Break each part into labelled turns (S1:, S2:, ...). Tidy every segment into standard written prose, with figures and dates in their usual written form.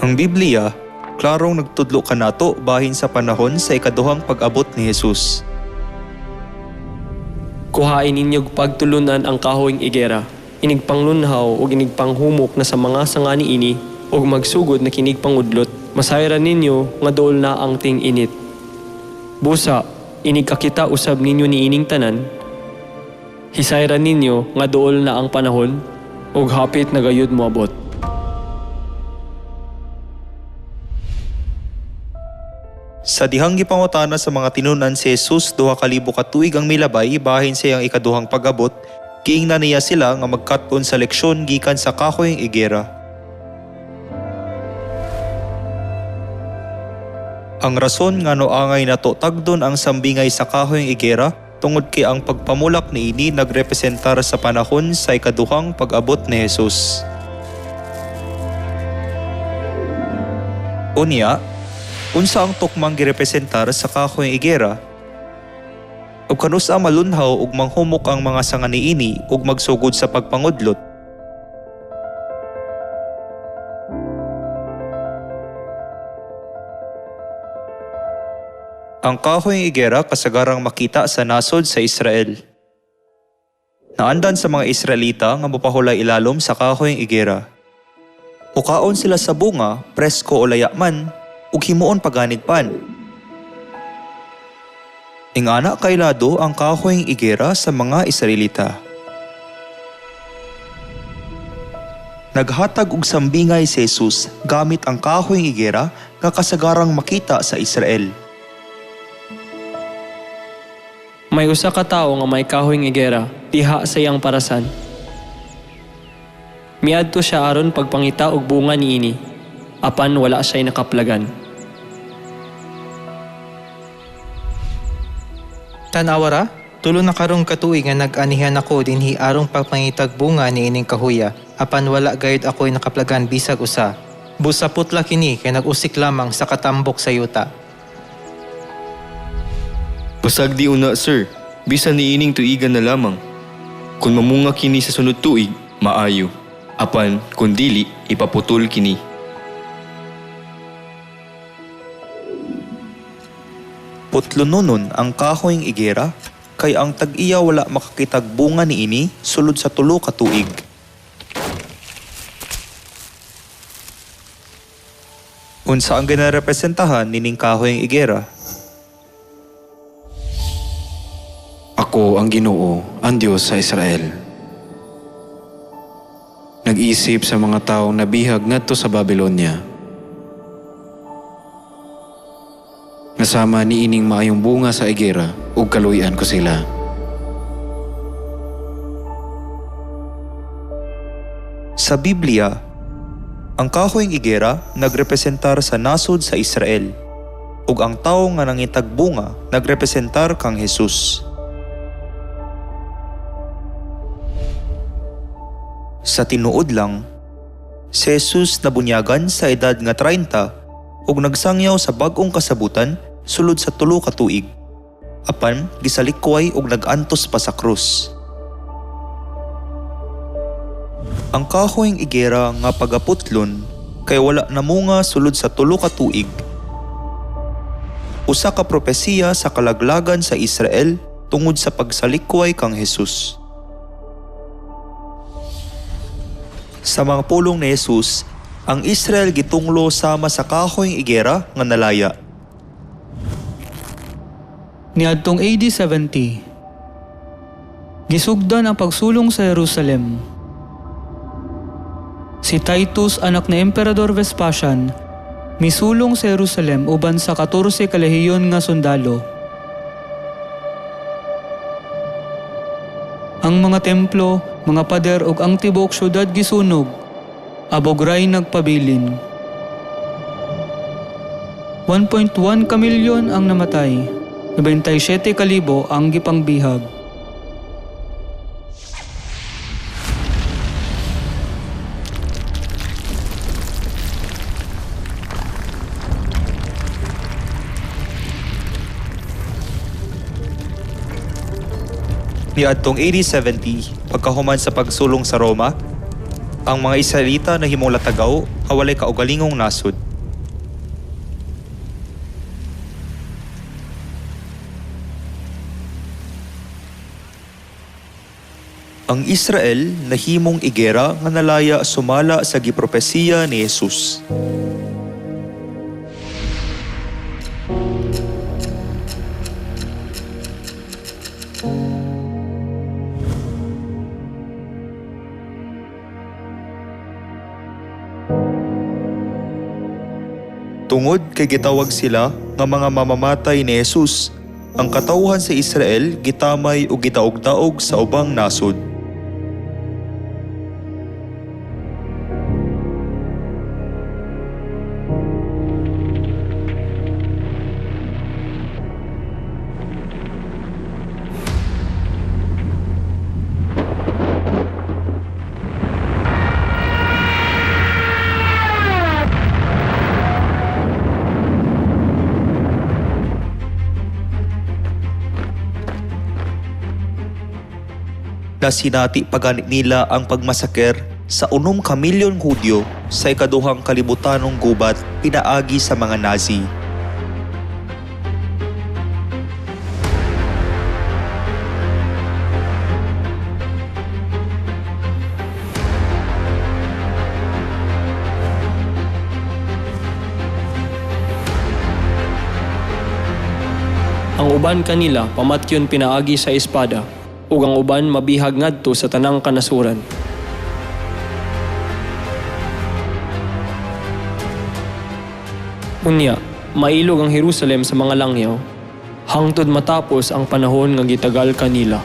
S1: Ang Biblia, klarong nagtudlo kanato bahin sa panahon sa ikaduhang pag-abot ni Jesus.
S2: Kuhain ninyog pagtulunan ang kahoyng igera, inig panglunhaw o inig panghumok na sa mga sanga ni ini, o magsugod na kinig pangudlot, masayran ninyo nga dool na ang ting init. Busa, inig kakita usab ninyo ni ining tanan, hisayran ninyo nga dool na ang panahon, o hapit na gayud moabot.
S1: Sa dihang gipangutana sa mga tinunan si Jesus 2,000 ka tuig ang milabay bahin sa iyang ikaduhang pag-abot, giingnan niya sila nga magkat-on sa leksyon gikan sa kahoyng igera. Ang rason nga noangay nato tagdon ang sambingay sa kahoyng igera tungod kay ang pagpamulak ni ini nagrepresentar sa panahon sa ikaduhang pag-abot ni Jesus. Unya, unsa ang tukmang girepresentar sa kahoyng igera? Ug kanusa malunhaw ug manghumok ang mga sanga niini ug magsugod sa pagpangudlot? Ang kahoyng igera kasagarang makita sa nasod sa Israel. Naandan sa mga Israelita nga mopahulay ilalom sa kahoyng igera. Ukaon sila sa bunga, presko o layaman, ug himuon paganigpan. Ingana kailado ang kahoyng igera sa mga Israelita. Naghatag og sambingay si Jesus gamit ang kahoyng igera nga kasagarang makita sa Israel.
S2: May usa ka tawo nga may kahoyng igera, diha sa iyang parasan. Miadto siya aron pagpangita og bunga niini, apan wala siya'y nakaplagan.
S3: Tanawara, tulo na karong katuig nga nag-anihan ako dinhi arong pagpangitag bunga ni ining kahuya, apan wala gayud ako'y nakaplagan bisag usa. Busa putla kini kay nag-usik lamang sa katambok sa yuta.
S4: Pasag di una, sir. Bisan ni ining tuigan na lamang. Kung mamunga kini sa sunod tuig, maayo. Apan, kung dili, ipaputol kini.
S1: Putlununon ang kahoyng igera, kay ang tag-iya wala makakitag bunga niini sulod sa 3 ka tuig. Unsa ang ginarepresentahan nining kahoyng igera?
S5: Ako ang Ginoo, ang Diyos sa Israel. Nag-isip sa mga taong nabihag ngadto sa Babylonia. Nasama ni ining maayong bunga sa igera ug kaluy-an ko sila.
S1: Sa Biblia, ang kahoyng igera nagrepresentar sa nasod sa Israel, ug ang tawo nga nangitag bunga nagrepresentar kang Jesus. Sa tinuod lang, si Jesus nabunyagan sa edad nga 30 ug nagsangyaw sa bag-ong kasabutan sulod sa 3 ka tuig. Apan gisalikway ug nag-antos pa sa krus. Ang kahoyng igera nga pagaputlon kay wala namunga sulod sa 3 ka tuig. Usa ka propesiya sa kalaglagan sa Israel tungod sa pagsalikway kang Jesus. Sa mga pulong ni Jesus, ang Israel gitunglo sama sa kahoyng igera nga nalaya.
S6: Niadtong AD 70, gisugdan ang pagsulong sa Jerusalem. Si Titus, anak ni Emperador Vespasian, misulong sa Jerusalem uban sa 14 ka lehiyon nga sundalo. Ang mga templo, mga pader ug ang tibok syudad gisunog, abogray nagpabilin. 1.1 kamilyon ang namatay, 97,000 ang gipangbihag.
S1: Niadtong AD 70, pagkahuman sa pagsulong sa Roma, Ang mga Israelita na himong latagaw, hawalay kaugalingong nasod. Ang Israel nahimong igera nga nalaya sumala sa gipropesiya ni Jesus. Tungod kay gitawag sila nga mga mamamatay ni Jesus, ang katawhan sa Israel gitamay o gitaog-taog sa ubang nasod. Na sinati pagani nila ang pagmasaker sa 6 kamilyon Hudyo sa ikaduhang kalibutanong gubat pinaagi sa mga Nazi.
S2: Ang uban kanila pamatyon pinaagi sa espada, ug ang uban mabihag ngadto sa tanang kanasuran. Unya, mailog ang Jerusalem sa mga langyaw, hangtod matapos ang panahon nga gitagal kanila.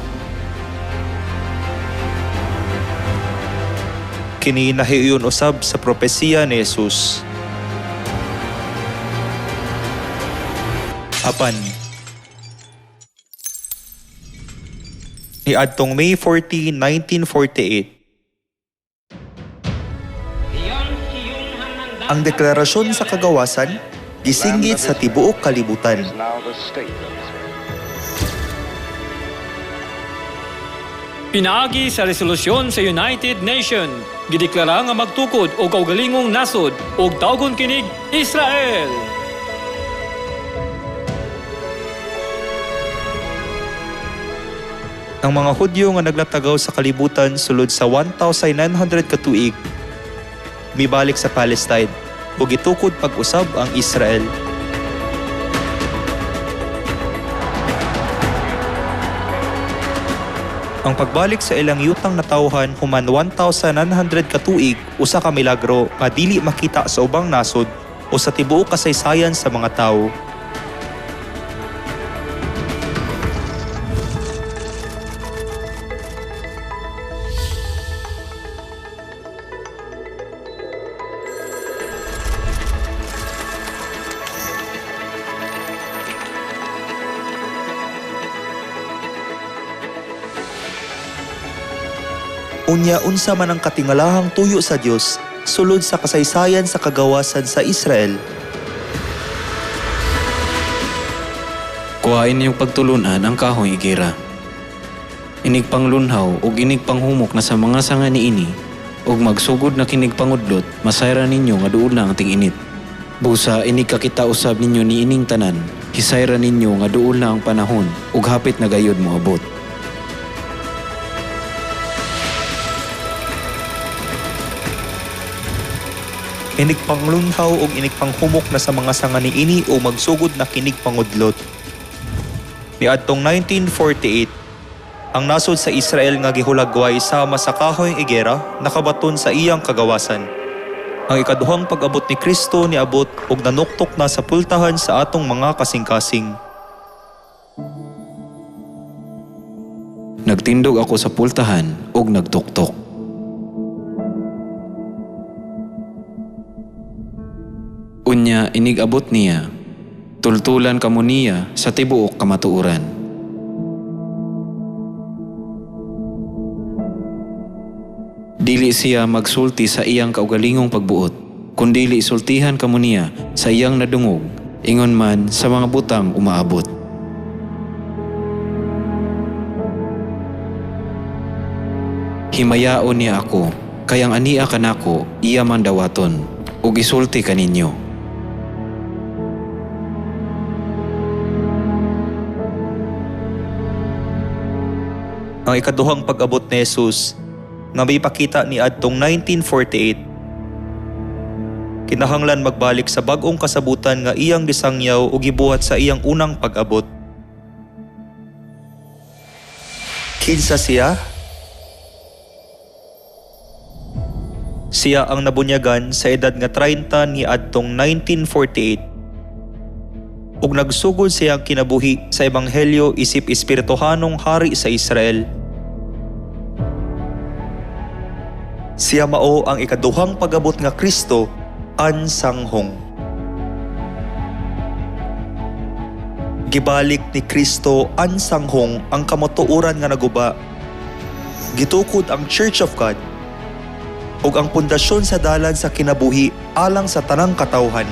S1: Kini nahiuyon usab sa propesiya ni Jesus. Apan, niadtong May 14, 1948, ang deklarasyon sa kagawasan gisinggit sa tibuok kalibutan.
S2: Pinaagi sa resolusyon sa United Nations, gideklara nga magtukod og kaugalingong nasod ug tawgon kinig Israel.
S1: Ang mga Hudyo nga naglatagaw sa kalibutan sulod sa 1,900 ka tuig mibalik sa Palestine ug gitukod pag-usab ang Israel. Ang pagbalik sa ilang yutang natawhan human 1,900 ka tuig usa ka milagro nga dili makita sa ubang nasod o sa tibuok kasaysayan sa mga tawo. Unya unsa man ang katingalahang tuyo sa Dios sulod sa kasaysayan sa kagawasan sa Israel.
S5: Kuhain niyong pagtulunan ang kahoy igera. Inig panglunhaw ug inig panghumok na sa mga sanga niini ug magsugod na kinig pangudlot masayra ninyo nga duol na ang ting-init. Busa inig kakita usab ninyo niining tanan, hisayra ninyo nga duol na ang panahon ug hapit na gayod moabot.
S1: Inig panglunhaw ug inig panghumok na sa mga sanga niini o magsugod na kinig pangudlot. Niadtong 1948, ang nasod sa Israel nga gihulagway sama sa kahoy igera nakabaton sa iyang kagawasan. Ang ikaduhang pag-abot ni Kristo niabot ug nanuktok na sa pultahan sa atong mga kasing-kasing.
S5: Nagtindog ako sa pultahan ug nagtuktok. Unya inig-abot niya, tultulan kamo niya sa tibuok kamatuuran. Dili siya magsulti sa iyang kaugalingong pagbuot, kundili sultihan kamo niya sa iyang nadungog, ingon man sa mga butang umaabot. Himayaon niya ako, Kayang ania kanako, iya man dawaton, ug isulti kaninyo.
S1: Ang ikaduhang pag-abot ni Jesus nga may pakita ni adtong 1948. Kinahanglan magbalik sa bag-ong kasabutan nga iyang gisangyaw ug gibuhat sa iyang unang pag-abot. Kinsa siya? Siya ang nabunyagan sa edad nga 30 ni adtong 1948 ug nagsugod siya ang kinabuhi sa ebanghelyo isip espirituhanong hari sa Israel. Siya mao ang ikaduhang pag-abot nga Kristo ansanghong. Gibalik ni Kristo ansanghong ang kamatuoran nga naguba. Gitukod ang Church of God ug ang pundasyon sa dalan sa kinabuhi alang sa tanang katawhan.